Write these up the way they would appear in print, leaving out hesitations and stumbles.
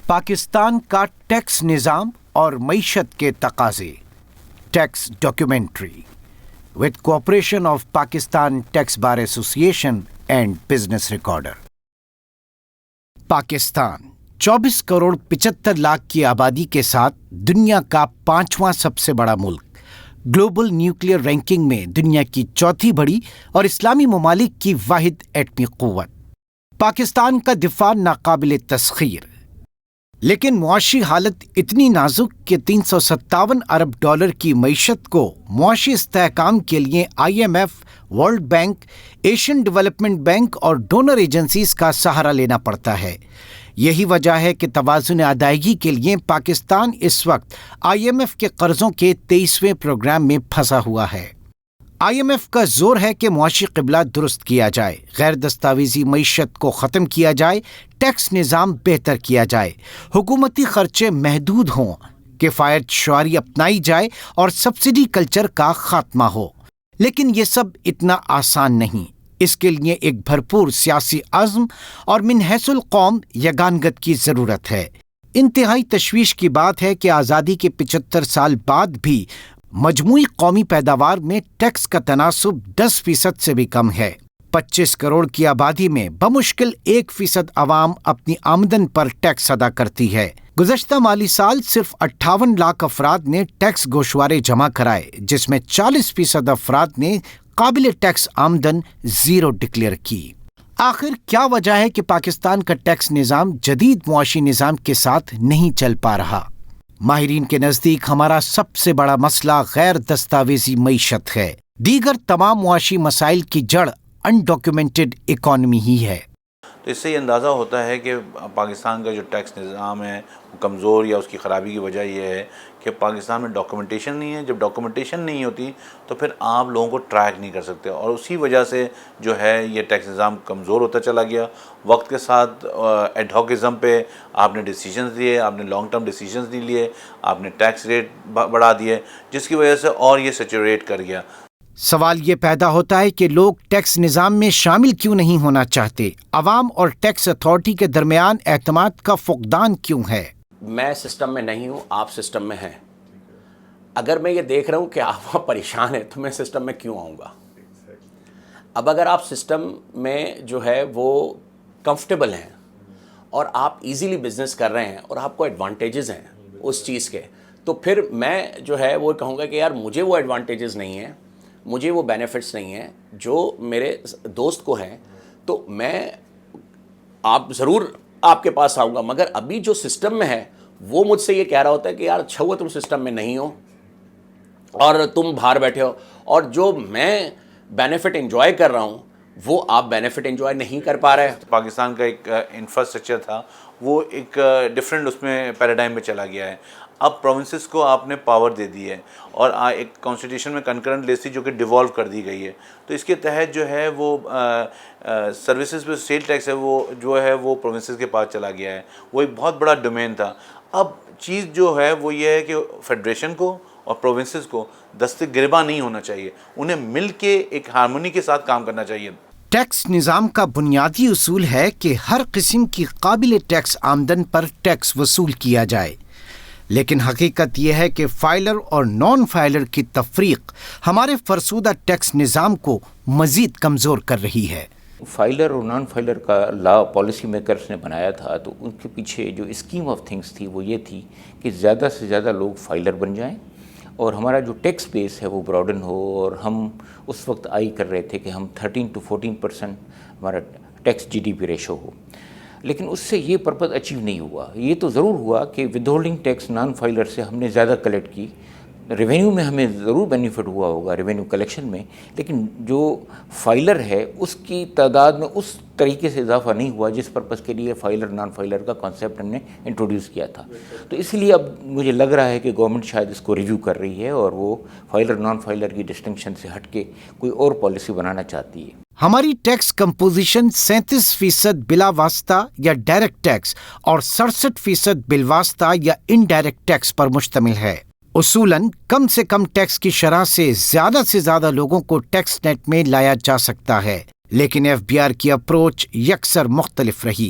پاکستان کا ٹیکس نظام اور معیشت کے تقاضے، tax documentary with cooperation of Pakistan Tax Bar Association and Business Recorder۔ Pakistan 24 crore 75 lakh کی آبادی کے ساتھ دنیا کا 5واں سب سے بڑا ملک، گلوبل نیوکلیئر رینکنگ میں دنیا کی چوتھی بڑی اور اسلامی ممالک کی واحد ایٹمی قوت۔ پاکستان کا دفاع ناقابل تسخیر، لیکن معاشی حالت اتنی نازک کہ 357 ارب ڈالر کی معیشت کو معاشی استحکام کے لیے IMF، world bank, Asian development bank اور ڈونر ایجنسیز کا سہارا لینا پڑتا ہے۔ یہی وجہ ہے کہ توازن ادائیگی کے لیے پاکستان اس وقت IMF کے قرضوں کے 23ویں پروگرام میں پھنسا ہوا ہے۔ IMF کا زور ہے کہ معاشی قبلہ درست کیا جائے، غیر دستاویزی معیشت کو ختم کیا جائے، ٹیکس نظام بہتر کیا جائے، حکومتی خرچے محدود ہوں، کفایت شعاری اپنائی جائے اور سبسڈی کلچر کا خاتمہ ہو۔ لیکن یہ سب اتنا آسان نہیں۔ اس کے لیے ایک بھرپور سیاسی عزم اور من حیث القوم یگانگت کی ضرورت ہے۔ انتہائی تشویش کی بات ہے کہ آزادی کے 75 سال بعد بھی مجموعی قومی پیداوار میں ٹیکس کا تناسب 10% سے بھی کم ہے۔ 25 کروڑ کی آبادی میں بمشکل 1% عوام اپنی آمدن پر ٹیکس ادا کرتی ہے۔ گزشتہ مالی سال صرف 58 لاکھ افراد نے ٹیکس گوشوارے جمع کرائے، جس میں 40% افراد نے قابل ٹیکس آمدن زیرو ڈکلیئر کی۔ آخر کیا وجہ ہے کہ پاکستان کا ٹیکس نظام جدید معاشی نظام کے ساتھ نہیں چل پا رہا؟ ماہرین کے نزدیک ہمارا سب سے بڑا مسئلہ غیر دستاویزی معیشت ہے۔ دیگر تمام معاشی مسائل کی جڑ انڈاکیومنٹڈ اکانومی ہی ہے۔ تو اس سے یہ اندازہ ہوتا ہے کہ پاکستان کا جو ٹیکس نظام ہے وہ کمزور یا اس کی خرابی کی وجہ یہ ہے کہ پاکستان میں ڈاکیومنٹیشن نہیں ہے۔ جب ڈاکیومنٹیشن نہیں ہوتی تو پھر آپ لوگوں کو ٹریک نہیں کر سکتے، اور اسی وجہ سے جو ہے یہ ٹیکس نظام کمزور ہوتا چلا گیا۔ وقت کے ساتھ ایڈ ہاکزم پہ آپ نے ڈیسیجنز لیے، آپ نے لانگ ٹرم ڈیسیجنز نہیں لیے، آپ نے ٹیکس ریٹ بڑھا دیے، جس کی وجہ سے اور یہ سیچوریٹ کر گیا۔ سوال یہ پیدا ہوتا ہے کہ لوگ ٹیکس نظام میں شامل کیوں نہیں ہونا چاہتے؟ عوام اور ٹیکس اتھارٹی کے درمیان اعتماد کا فقدان کیوں ہے؟ میں سسٹم میں نہیں ہوں، آپ سسٹم میں ہیں۔ اگر میں یہ دیکھ رہا ہوں کہ آپ وہاں پریشان ہیں تو میں سسٹم میں کیوں آؤں گا؟ اب اگر آپ سسٹم میں جو ہے وہ کمفرٹیبل ہیں اور آپ ایزیلی بزنس کر رہے ہیں اور آپ کو ایڈوانٹیجز ہیں اس چیز کے، تو پھر میں جو ہے وہ کہوں گا کہ یار مجھے وہ ایڈوانٹیجز نہیں ہیں، مجھے وہ بینیفٹس نہیں ہیں جو میرے دوست کو ہیں، تو میں آپ ضرور آپ کے پاس آؤں گا۔ مگر ابھی جو سسٹم میں ہے وہ مجھ سے یہ کہہ رہا ہوتا ہے کہ یار اچھا ہوا تم سسٹم میں نہیں ہو اور تم باہر بیٹھے ہو، اور جو میں بینیفٹ انجوائے کر رہا ہوں وہ آپ بینیفٹ انجوائے نہیں کر پا رہے۔ پاکستان کا ایک انفراسٹرکچر تھا وہ ایک ڈفرینٹ اس میں پیراڈائم میں چلا گیا ہے۔ اب پروونسز کو آپ نے پاور دے دی ہے، اور ایک کانسٹیٹیوشن میں کنکرنٹ لیسی جو کہ ڈیوالو کر دی گئی ہے، تو اس کے تحت جو ہے وہ سروسز پہ سیل ٹیکس ہے وہ جو ہے وہ پروونسز کے پاس چلا گیا ہے۔ وہ ایک بہت بڑا ڈومین تھا۔ اب چیز جو ہے وہ یہ ہے کہ فیڈریشن کو اور پروونسز کو دست گریباں نہیں ہونا چاہیے، انہیں مل کے ایک ہارمونی کے ساتھ کام کرنا چاہیے۔ ٹیکس نظام کا بنیادی اصول ہے کہ ہر قسم کی قابل ٹیکس آمدن پر ٹیکس وصول کیا جائے، لیکن حقیقت یہ ہے کہ فائلر اور نان فائلر کی تفریق ہمارے فرسودہ ٹیکس نظام کو مزید کمزور کر رہی ہے۔ فائلر اور نان فائلر کا لا پالیسی میکرز نے بنایا تھا، تو ان کے پیچھے جو اسکیم آف تھنگس تھی وہ یہ تھی کہ زیادہ سے زیادہ لوگ فائلر بن جائیں اور ہمارا جو ٹیکس بیس ہے وہ براڈن ہو، اور ہم اس وقت کر رہے تھے کہ ہم 13 to 14% ہمارا ٹیکس GDP ریشو ہو، لیکن اس سے یہ پرپز اچیو نہیں ہوا۔ یہ تو ضرور ہوا کہ withholding tax non filer سے ہم نے زیادہ کلیکٹ کی، ریونیو میں ہمیں ضرور بینیفٹ ہوا ہوگا ریونیو کلیکشن میں، لیکن جو فائلر ہے اس کی تعداد میں اس طریقے سے اضافہ نہیں ہوا جس پرپز کے لیے فائلر نان فائلر کا کانسیپٹ ہم نے انٹروڈیوس کیا تھا۔ تو اس لیے اب مجھے لگ رہا ہے کہ گورنمنٹ شاید اس کو ریویو کر رہی ہے اور وہ فائلر نان فائلر کی ڈسٹنکشن سے ہٹ کے کوئی اور پالیسی بنانا چاہتی ہے۔ ہماری ٹیکس کمپوزیشن 37% بلا واسطہ یا ڈائریکٹ ٹیکس اور 67% بالواسطہ یا انڈائریکٹ ٹیکس پر مشتمل ہے۔ اصولاً کم سے کم ٹیکس کی شرح سے زیادہ لوگوں کو ٹیکس نیٹ میں لایا جا سکتا ہے، لیکن FBR کی اپروچ یکسر مختلف رہی۔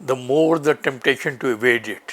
the more the temptation to evade it.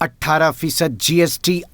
18% GST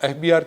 FBR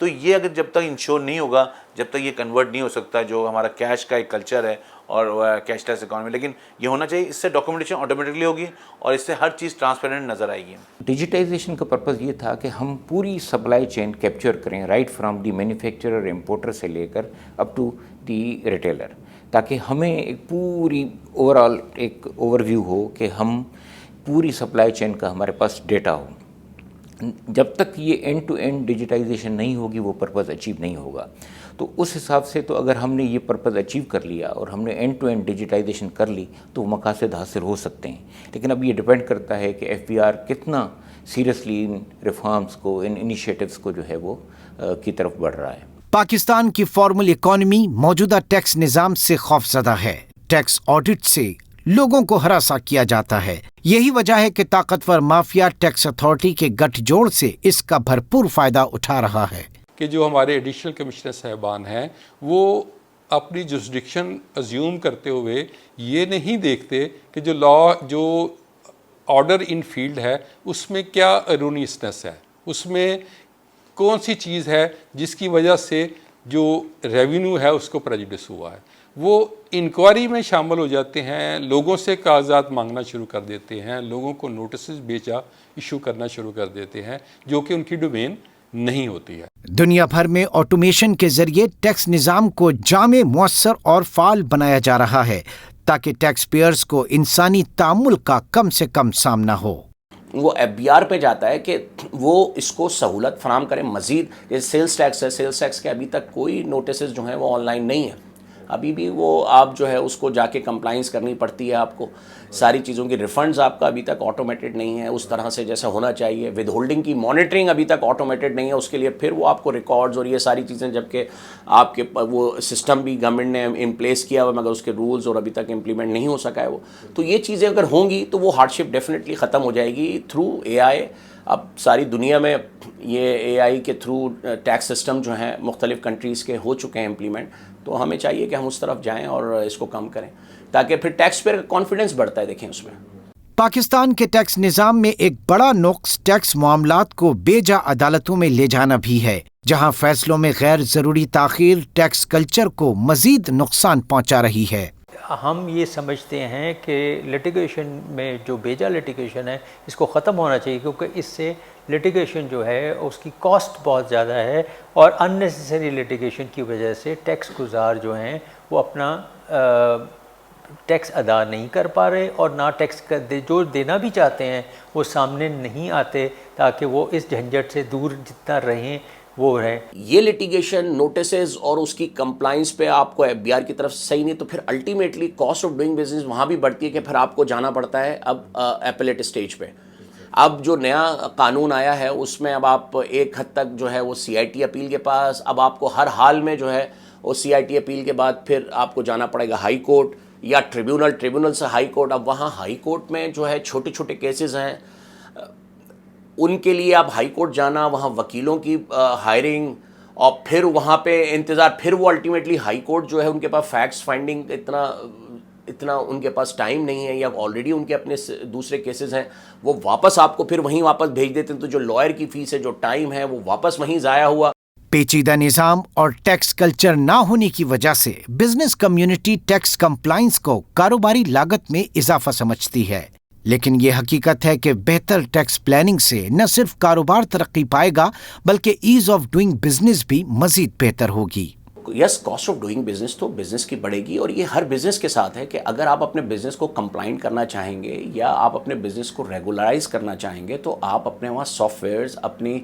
تو یہ اگر جب تک انشور نہیں ہوگا, جب تک یہ کنورٹ نہیں ہو سکتا جو ہمارا کیش کا ایک کلچر ہے اور کیش لیس اکانومی, لیکن یہ ہونا چاہیے. اس سے ڈاکومنٹیشن آٹومیٹکلی ہوگی اور اس سے ہر چیز ٹرانسپیرنٹ نظر آئے گی. ڈیجیٹائزیشن کا پرپز یہ تھا کہ ہم پوری سپلائی چین کیپچر کریں, right from the manufacturer importer سے لے کر اپ ٹو دی ریٹیلر, تاکہ ہمیں ایک پوری اوور آل ایک اوور ویو ہو کہ ہم پوری سپلائی چین کا ہمارے پاس ڈیٹا ہو. جب تک یہ اینڈ ٹو اینڈ ڈیجیٹائزیشن نہیں ہوگی وہ پرپز اچیو نہیں ہوگا. تو اس حساب سے تو اگر ہم نے یہ پرپز اچیو کر لیا اور ہم نے اینڈ ٹو اینڈ ڈیجیٹائزیشن کر لی تو وہ مقاصد حاصل ہو سکتے ہیں. لیکن اب یہ ڈپینڈ کرتا ہے کہ ایف بی آر کتنا سیریسلی ان ریفارمز کو, ان انیشیٹوز کو جو ہے وہ کی طرف بڑھ رہا ہے. پاکستان کی فارمل اکانومی موجودہ ٹیکس نظام سے خوفزدہ ہے. ٹیکس آڈٹ سے لوگوں کو ہراساں کیا جاتا ہے. یہی وجہ ہے کہ طاقتور مافیا ٹیکس اتھارٹی کے گٹھ جوڑ سے اس کا بھرپور فائدہ اٹھا رہا ہے. کہ جو ہمارے ایڈیشنل کمشنر صاحبان ہیں وہ اپنی جوسڈکشن ازیوم کرتے ہوئے یہ نہیں دیکھتے کہ جو لا, جو آرڈر ان فیلڈ ہے اس میں کیا ارونیسنس ہے, اس میں کون سی چیز ہے جس کی وجہ سے جو ریونیو ہے اس کو پریجوڈس ہوا ہے. وہ انکوائری میں شامل ہو جاتے ہیں, لوگوں سے کاغذات مانگنا شروع کر دیتے ہیں, لوگوں کو نوٹسز بیچا ایشو کرنا شروع کر دیتے ہیں جو کہ ان کی ڈومین نہیں ہوتی ہے. دنیا بھر میں آٹومیشن کے ذریعے ٹیکس نظام کو جامع, مؤثر اور فعال بنایا جا رہا ہے تاکہ ٹیکس پیئرز کو انسانی تعامل کا کم سے کم سامنا ہو. وہ ایف بی آر پہ جاتا ہے کہ وہ اس کو سہولت فراہم کریں. مزید جیسے سیلز ٹیکس ہے, سیلز ٹیکس کے ابھی تک کوئی نوٹسز جو ہیں وہ آن لائن نہیں ہیں. ابھی بھی وہ آپ جو ہے اس کو جا کے کمپلائنس کرنی پڑتی ہے آپ کو. ساری چیزوں کی ریفنڈز آپ کا ابھی تک آٹومیٹڈ نہیں ہے اس طرح سے جیسا ہونا چاہیے. ود ہولڈنگ کی مانیٹرنگ ابھی تک آٹومیٹڈ نہیں ہے, اس کے لیے پھر وہ آپ کو ریکارڈز اور یہ ساری چیزیں, جبکہ آپ کے وہ سسٹم بھی گورنمنٹ نے ان پلیس کیا ہوا مگر اس کے رولز اور ابھی تک امپلیمنٹ نہیں ہو سکا ہے وہ. تو یہ چیزیں اگر ہوں گی تو وہ ہارڈشپ ڈیفینیٹلی ختم ہو جائے گی تھرو اے آئی. اب ساری دنیا میں یہ اے آئی کے تھرو ٹیکس سسٹم جو ہیں مختلف کنٹریز کے ہو چکے ہیں امپلیمنٹ. تو ہمیں چاہیے کہ ہم اس طرف جائیں اور اس کو کم کریں تاکہ پھر ٹیکس پہ کانفیڈنس بڑھتا ہے. دیکھیں اس میں پاکستان کے ٹیکس نظام میں ایک بڑا نقص ٹیکس معاملات کو بے جا عدالتوں میں لے جانا بھی ہے, جہاں فیصلوں میں غیر ضروری تاخیر ٹیکس کلچر کو مزید نقصان پہنچا رہی ہے. ہم یہ سمجھتے ہیں کہ لٹیگیشن میں جو بیجا لٹیگیشن ہے اس کو ختم ہونا چاہیے, کیونکہ اس سے لٹیگیشن جو ہے اس کی کاسٹ بہت زیادہ ہے اور ان نیسیسری لٹیگیشن کی وجہ سے ٹیکس گزار جو ہیں وہ اپنا ٹیکس ادا نہیں کر پا رہے اور نہ ٹیکس جو دینا بھی چاہتے ہیں وہ سامنے نہیں آتے تاکہ وہ اس جھنجھٹ سے دور جتنا رہیں وہ ہے. یہ لٹیگیشن نوٹسز اور اس کی کمپلائنس پہ آپ کو ایف بی آر کی طرف سے صحیح نہیں تو پھر ultimately cost of doing business وہاں بھی بڑھتی ہے کہ پھر آپ کو جانا پڑتا ہے اب ایپلیٹ اسٹیج پہ. اب جو نیا قانون آیا ہے اس میں اب آپ ایک حد تک جو ہے وہ سی آئی ٹی اپیل کے پاس, اب آپ کو ہر حال میں جو ہے وہ سی آئی ٹی اپیل کے بعد پھر آپ کو جانا پڑے گا ہائی کورٹ یا ٹریبیونل سے ہائی کورٹ. اب وہاں ہائی کورٹ میں جو ہے چھوٹے چھوٹے کیسز ہیں ان کے لیے آپ ہائی کورٹ جانا, وہاں وکیلوں کی ہائرنگ اور پھر وہاں پہ انتظار, پھر وہ الٹیمیٹلی ہائی کورٹ جو ہے ان کے پاس فیکٹس فائنڈنگ اتنا ان کے پاس ٹائم نہیں ہے, یا آلریڈی ان کے اپنے دوسرے کیسز ہیں وہ واپس آپ کو پھر وہیں واپس بھیج دیتے ہیں. تو جو لائر کی فیس ہے, جو ٹائم ہے, وہ واپس وہیں ضائع ہوا. پیچیدہ نظام اور ٹیکس کلچر نہ ہونے کی وجہ سے بزنس کمیونٹی ٹیکس کمپلائنس کو کاروباری لاگت میں اضافہ سمجھتی ہے, لیکن یہ حقیقت ہے کہ بہتر ٹیکس پلاننگ سے نہ صرف کاروبار ترقی پائے گا بلکہ ایز آف ڈوئنگ بزنس بھی مزید بہتر ہوگی. یس, کاسٹ آف ڈوئنگ بزنس تو بزنس کی بڑھے گی, اور یہ ہر بزنس کے ساتھ ہے کہ اگر آپ اپنے بزنس کو کمپلائنٹ کرنا چاہیں گے یا آپ اپنے بزنس کو ریگولرائز کرنا چاہیں گے تو آپ اپنے وہاں سافٹ ویئرز, اپنی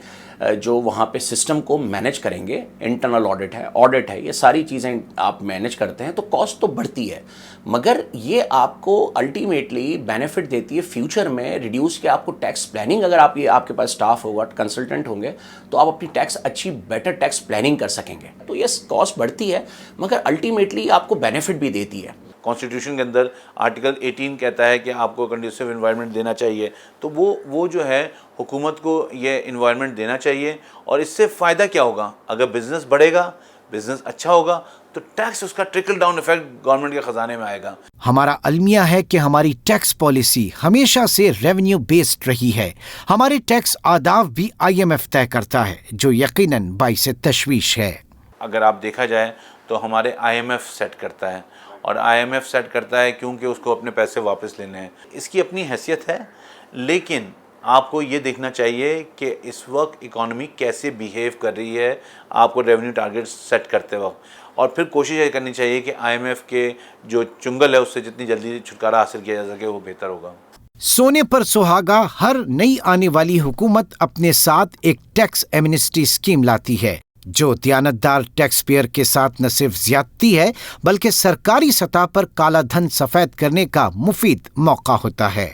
جو وہاں پہ سسٹم کو مینیج کریں گے. انٹرنل آڈٹ ہے, یہ ساری چیزیں آپ مینیج کرتے ہیں تو کاسٹ تو بڑھتی ہے, مگر یہ آپ کو الٹیمیٹلی بینیفٹ دیتی ہے فیوچر میں ریڈیوس کہ آپ کو ٹیکس پلاننگ, اگر آپ کے پاس اسٹاف ہوگا, کنسلٹنٹ ہوں گے تو آپ اپنی ٹیکس اچھی بیٹر ٹیکس پلاننگ کر سکیں گے. تو یس, کاسٹ بڑھتی ہے مگر الٹیمیٹلی آپ کو بینیفٹ بھی دیتی ہے. کانسٹیٹیوشن کے اندر آرٹیکل 18 کہتا ہے کہ آپ کو کنڈیسیو انوائرمنٹ دینا چاہیے, تو وہ جو ہے حکومت کو یہ انوائرمنٹ دینا چاہیے. اور اس سے فائدہ کیا ہوگا؟ اگر بزنس بڑھے گا بزنس اچھا ہوگا تو ٹیکس اس کا ٹرکل ڈاؤن افیکٹ گورنمنٹ کے خزانے میں آئے گا. ہمارا المیہ ہے کہ ہماری ٹیکس پالیسی ہمیشہ سے ریونیو بیسڈ رہی ہے. ہمارے ٹیکس آداب بھی IMF طے کرتا ہے، جو یقیناً باعث تشویش ہے. اگر آپ دیکھا جائے تو ہمارے IMF سیٹ کرتا ہے، اور IMF سیٹ کرتا ہے کیونکہ اس کو اپنے پیسے واپس لینے ہیں. اس کی اپنی حیثیت ہے، لیکن آپ کو یہ دیکھنا چاہیے کہ اس وقت اکانومی کیسے بیہیو کر رہی ہے آپ کو ریونیو ٹارگیٹ سیٹ کرتے وقت، اور پھر کوشش یہ کرنی چاہیے کہ IMF کے جو چنگل ہے اس سے جتنی جلدی چھٹکارا حاصل کیا جا سکے وہ بہتر ہوگا. سونے پر سہاگا ہر نئی آنے والی حکومت اپنے ساتھ ایک ٹیکس ایمنسٹی اسکیم لاتی ہے، جو دیانتدار ٹیکس پیئر کے ساتھ نہ صرف زیادتی ہے بلکہ سرکاری سطح پر کالا دھن سفید کرنے کا مفید موقع ہوتا ہے.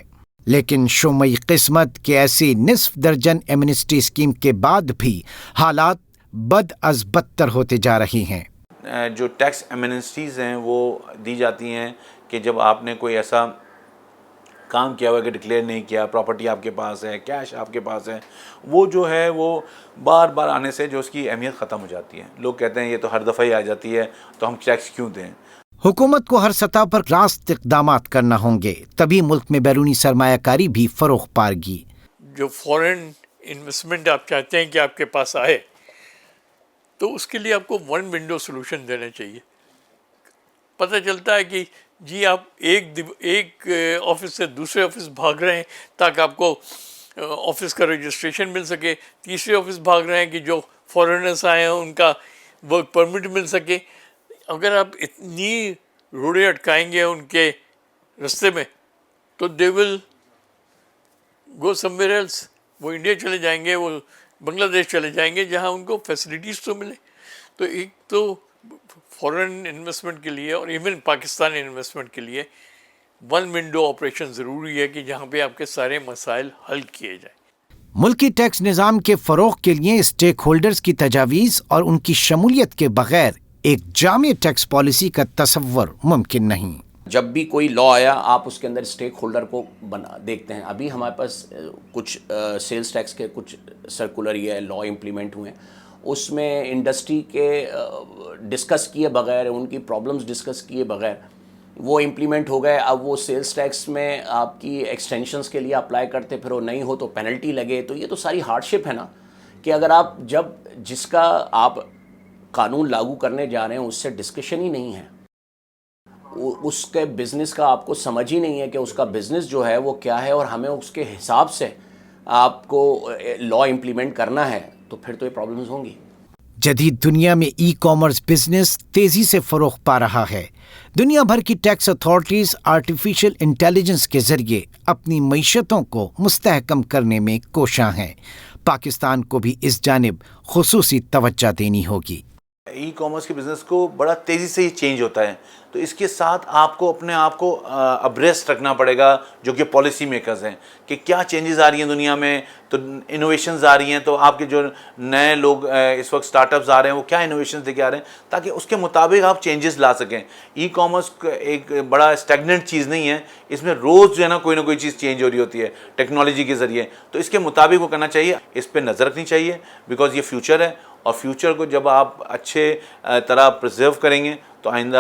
لیکن شومئی قسمت کہ ایسی نصف درجن ایمنسٹی اسکیم کے بعد بھی حالات بد از بدتر ہوتے جا رہی ہیں. جو ٹیکس ایمنسٹیز ہیں وہ دی جاتی ہیں کہ جب آپ نے کوئی ایسا کام کیا ہوا ہے کہ ڈکلیئر نہیں کیا، پراپرٹی آپ کے پاس ہے، کیش آپ کے پاس ہے، وہ جو ہے وہ بار بار آنے سے جو اس کی اہمیت ختم ہو جاتی ہے. لوگ کہتے ہیں یہ تو ہر دفعہ ہی آ جاتی ہے تو ہم ٹیکس کیوں دیں. حکومت کو ہر سطح پر راست اقدامات کرنا ہوں گے، تبھی ملک میں بیرونی سرمایہ کاری بھی فروغ پائے گی. جو فورن انویسٹمنٹ آپ چاہتے ہیں کہ آپ کے پاس آئے، تو اس کے لیے آپ کو ون ونڈو سولوشن دینا چاہیے. پتہ چلتا ہے کہ جی آپ ایک آفس سے دوسرے آفس بھاگ رہے ہیں تاکہ آپ کو آفس کا رجسٹریشن مل سکے، تیسرے آفس بھاگ رہے ہیں کہ جو فارنرس آئے ہیں ان کا ورک پرمٹ مل سکے. اگر آپ اتنی روڑے اٹکائیں گے ان کے رستے میں تو دے ول گو سم ویئر ایلس. وہ انڈیا چلے جائیں گے، وہ بنگلہ دیش چلے جائیں گے جہاں ان کو فیسلٹیز تو ملے. تو ایک تو فورن انویسٹمنٹ کے لیے اور ایون پاکستانی انویسٹمنٹ کے لیے ون ونڈو آپریشن ضروری ہے کہ جہاں پہ آپ کے سارے مسائل حل کیے جائیں. ملکی ٹیکس نظام کے فروغ کے لیے اسٹیک ہولڈرز کی تجاویز اور ان کی شمولیت کے بغیر ایک جامع ٹیکس پالیسی کا تصور ممکن نہیں. جب بھی کوئی لا آیا آپ اس کے اندر اسٹیک ہولڈر کو دیکھتے ہیں. ابھی ہمارے پاس کچھ سیلز ٹیکس کے کچھ سرکولر یا لا امپلیمنٹ ہوئے ہیں، اس میں انڈسٹری کے ڈسکس کیے بغیر، ان کی پرابلمز ڈسکس کیے بغیر وہ امپلیمنٹ ہو گئے. اب وہ سیلز ٹیکس میں آپ کی ایکسٹینشنز کے لیے اپلائی کرتے پھر وہ نہیں ہو تو پینلٹی لگے. تو یہ تو ساری ہارڈ شپ ہے نا، کہ اگر آپ جس کا آپ قانون لاگو کرنے جا رہے ہیں اس سے ڈسکشن ہی نہیں ہے، اس کے بزنس کا آپ کو سمجھ ہی نہیں ہے کہ اس کا بزنس جو ہے وہ کیا ہے اور ہمیں اس کے حساب سے آپ کو لا امپلیمنٹ کرنا ہے، تو پھر تو یہ پرابلمز ہوں گی. جدید دنیا میں ای کامرس بزنس تیزی سے فروغ پا رہا ہے. دنیا بھر کی ٹیکس اتھارٹیز آرٹیفیشل انٹیلیجنس کے ذریعے اپنی معیشتوں کو مستحکم کرنے میں کوشاں ہیں. پاکستان کو بھی اس جانب خصوصی توجہ دینی ہوگی. ای کامرس کے بزنس کو بڑا تیزی سے ہی چینج ہوتا ہے، تو اس کے ساتھ آپ کو اپنے آپ کو ابریسٹ رکھنا پڑے گا جو کہ پالیسی میکرز ہیں کہ کیا چینجز آ رہی ہیں دنیا میں. تو انوویشنز آ رہی ہیں، تو آپ کے جو نئے لوگ اس وقت اسٹارٹ اپس آ رہے ہیں وہ کیا انوویشنز لے کے آ رہے ہیں تاکہ اس کے مطابق آپ چینجز لا سکیں. ای کامرس ایک بڑا اسٹیگننٹ چیز نہیں ہے، اس میں روز جو ہے نا کوئی چیز چینج ہو رہی ہوتی ہے ٹیکنالوجی کے ذریعے. تو اس کے مطابق وہ کرنا چاہیے، اس پہ نظر رکھنی چاہیے، بیکاز یہ فیوچر ہے، اور فیوچر کو جب آپ اچھے طرح پرزرو کریں گے تو آئندہ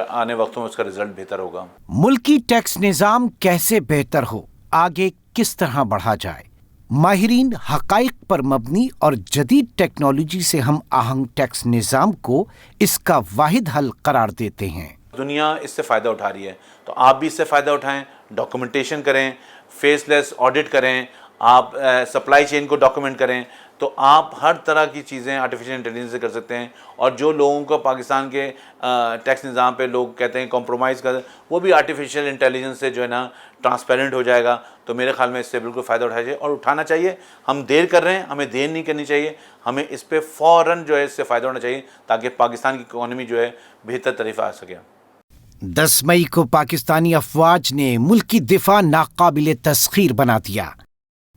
آنے وقتوں میں اس کا رزلٹ بہتر ہوگا. ملکی ٹیکس نظام کیسے بہتر ہو، آگے کس طرح بڑھا جائے. ماہرین حقائق پر مبنی اور جدید ٹیکنالوجی سے ہم آہنگ ٹیکس نظام کو اس کا واحد حل قرار دیتے ہیں. دنیا اس سے فائدہ اٹھا رہی ہے، تو آپ بھی اس سے فائدہ اٹھائیں. ڈاکومنٹیشن کریں، فیس لیس آڈٹ کریں، آپ سپلائی چین کو ڈاکومنٹ کریں، تو آپ ہر طرح کی چیزیں آرٹیفیشل انٹیلیجنس سے کر سکتے ہیں. اور جو لوگوں کو پاکستان کے ٹیکس نظام پہ لوگ کہتے ہیں کمپرومائز کر، وہ بھی آرٹیفیشل انٹیلیجنس سے جو ہے نا ٹرانسپیرنٹ ہو جائے گا. تو میرے خیال میں اس سے بالکل فائدہ اٹھایا جائے اور اٹھانا چاہیے. ہم دیر کر رہے ہیں، ہمیں دیر نہیں کرنی چاہیے، ہمیں اس پہ فوراً جو ہے اس سے فائدہ ہونا چاہیے تاکہ پاکستان کی اکانومی جو ہے بہتر طرف آ سکے. 10 مئی کو پاکستانی افواج نے ملکی دفاع ناقابل تسخیر بنا دیا،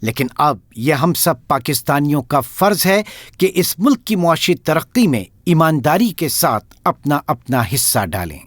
لیکن اب یہ ہم سب پاکستانیوں کا فرض ہے کہ اس ملک کی معاشی ترقی میں ایمانداری کے ساتھ اپنا حصہ ڈالیں.